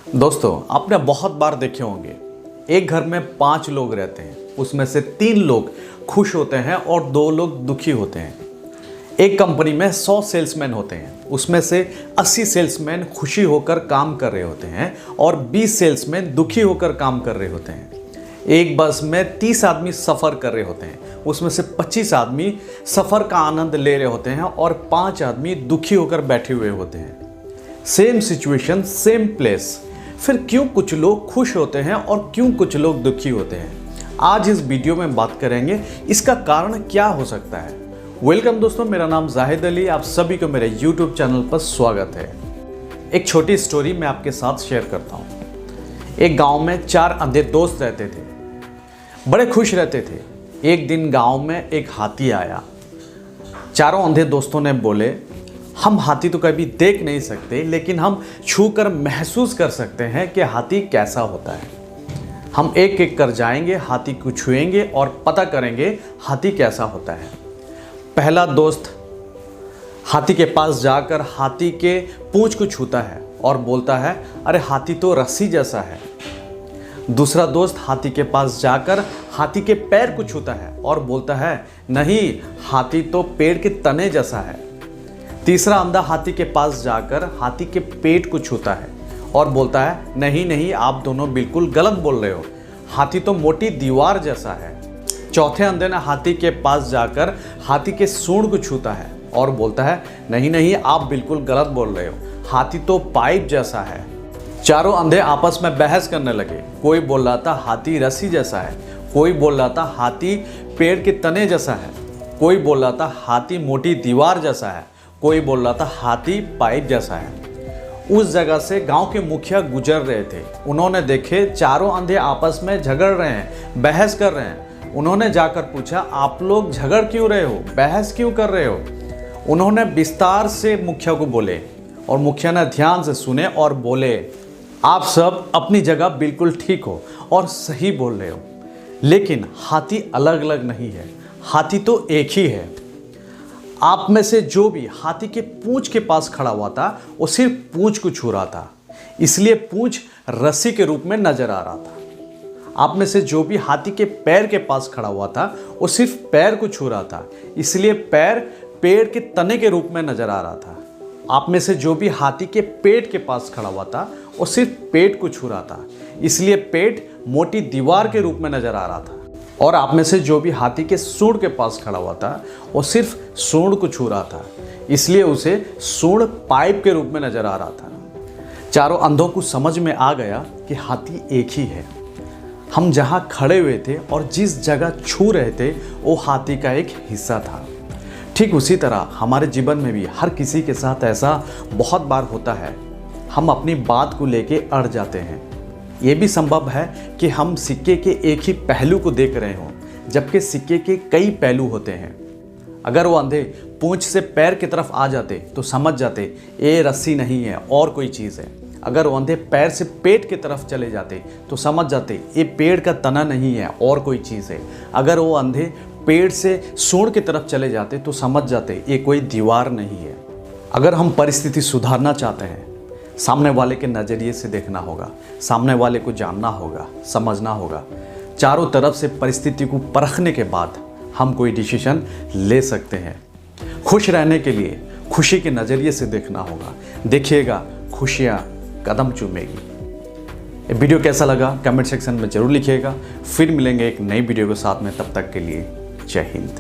दोस्तों, आपने बहुत बार देखे होंगे एक घर में 5 लोग रहते हैं, उसमें से 3 लोग खुश होते हैं और 2 लोग दुखी होते हैं। एक कंपनी में 100 सेल्समैन होते हैं, उसमें से 80 सेल्समैन खुशी होकर काम कर रहे होते हैं और 20 सेल्समैन दुखी होकर काम कर रहे होते हैं। एक बस में 30 आदमी सफ़र कर रहे होते हैं, उसमें से 25 आदमी सफ़र का आनंद ले रहे होते हैं और 5 आदमी दुखी होकर बैठे हुए होते हैं। सेम सिचुएशन, सेम प्लेस, फिर क्यों कुछ लोग खुश होते हैं और क्यों कुछ लोग दुखी होते हैं? आज इस वीडियो में बात करेंगे इसका कारण क्या हो सकता है। वेलकम दोस्तों, मेरा नाम जाहिद अली, आप सभी को मेरे यूट्यूब चैनल पर स्वागत है। एक छोटी स्टोरी मैं आपके साथ शेयर करता हूँ। एक गांव में 4 अंधे दोस्त रहते थे, बड़े खुश रहते थे। एक दिन गांव में एक हाथी आया। चारों अंधे दोस्तों ने बोले, हम हाथी तो कभी देख नहीं सकते, लेकिन हम छूकर महसूस कर सकते हैं कि हाथी कैसा होता है। हम एक एक कर जाएंगे, हाथी को छुएंगे और पता करेंगे हाथी कैसा होता है। पहला दोस्त हाथी के पास जाकर हाथी के पूंछ को छूता है और बोलता है, अरे हाथी तो रस्सी जैसा है। दूसरा दोस्त हाथी के पास जाकर हाथी के पैर को छूता है और बोलता है, नहीं, हाथी तो पेड़ के तने जैसा है। तीसरा अंधा हाथी के पास जाकर हाथी के पेट को छूता है और बोलता है, नहीं नहीं, आप दोनों बिल्कुल गलत बोल रहे हो, हाथी तो मोटी दीवार जैसा है। चौथे अंधे ने हाथी के पास जाकर हाथी के सूंड को छूता है और बोलता है, नहीं नहीं, आप बिल्कुल गलत बोल रहे हो, हाथी तो पाइप जैसा है। चारों अंधे आपस में बहस करने लगे। कोई बोल रहा था हाथी रस्सी जैसा है, कोई बोल रहा था हाथी पेड़ के तने जैसा है, कोई बोल रहा था हाथी मोटी दीवार जैसा है, कोई बोल रहा था हाथी पाइप जैसा है। उस जगह से गांव के मुखिया गुजर रहे थे। उन्होंने देखे चारों अंधे आपस में झगड़ रहे हैं, बहस कर रहे हैं। उन्होंने जाकर पूछा, आप लोग झगड़ क्यों रहे हो, बहस क्यों कर रहे हो? उन्होंने विस्तार से मुखिया को बोले और मुखिया ने ध्यान से सुने और बोले, आप सब अपनी जगह बिल्कुल ठीक हो और सही बोल रहे हो, लेकिन हाथी अलग अलग नहीं है, हाथी तो एक ही है। आप में से जो भी हाथी के पूंछ के पास खड़ा हुआ था, वो सिर्फ पूंछ को छू रहा था, इसलिए पूंछ रस्सी के रूप में नजर आ रहा था। आप में से जो भी हाथी के पैर के पास खड़ा हुआ था, वो सिर्फ पैर को छू रहा था, इसलिए पैर पेड़ के तने के रूप में नजर आ रहा था। आप में से जो भी हाथी के पेट के पास खड़ा हुआ था, वो सिर्फ पेट को छू रहा था, इसलिए पेट मोटी दीवार के रूप में नजर आ रहा था। और आप में से जो भी हाथी के सूंड के पास खड़ा हुआ था, वो सिर्फ सूंड को छू रहा था, इसलिए उसे सूंड पाइप के रूप में नजर आ रहा था। चारों अंधों को समझ में आ गया कि हाथी एक ही है। हम जहाँ खड़े हुए थे और जिस जगह छू रहे थे, वो हाथी का एक हिस्सा था। ठीक उसी तरह हमारे जीवन में भी हर किसी के साथ ऐसा बहुत बार होता है। हम अपनी बात को लेके अड़ जाते हैं। ये भी संभव है कि हम सिक्के के एक ही पहलू को देख रहे हों, जबकि सिक्के के कई पहलू होते हैं। अगर वो अंधे पूंछ से पैर की तरफ आ जाते तो समझ जाते ये रस्सी नहीं है और कोई चीज़ है। अगर वो अंधे पैर से पेट की तरफ चले जाते तो समझ जाते ये पेड़ का तना नहीं है और कोई चीज़ है। अगर वो अंधे पेड़ से सूंड की तरफ चले जाते तो समझ जाते ये कोई दीवार नहीं है। अगर हम परिस्थिति सुधारना चाहते हैं, सामने वाले के नज़रिए से देखना होगा, सामने वाले को जानना होगा, समझना होगा। चारों तरफ से परिस्थिति को परखने के बाद हम कोई डिसीजन ले सकते हैं। खुश रहने के लिए खुशी के नज़रिए से देखना होगा। देखिएगा, खुशियाँ कदम चूमेगी। ये वीडियो कैसा लगा कमेंट सेक्शन में ज़रूर लिखिएगा। फिर मिलेंगे एक नई वीडियो के साथ में, तब तक के लिए जय हिंद।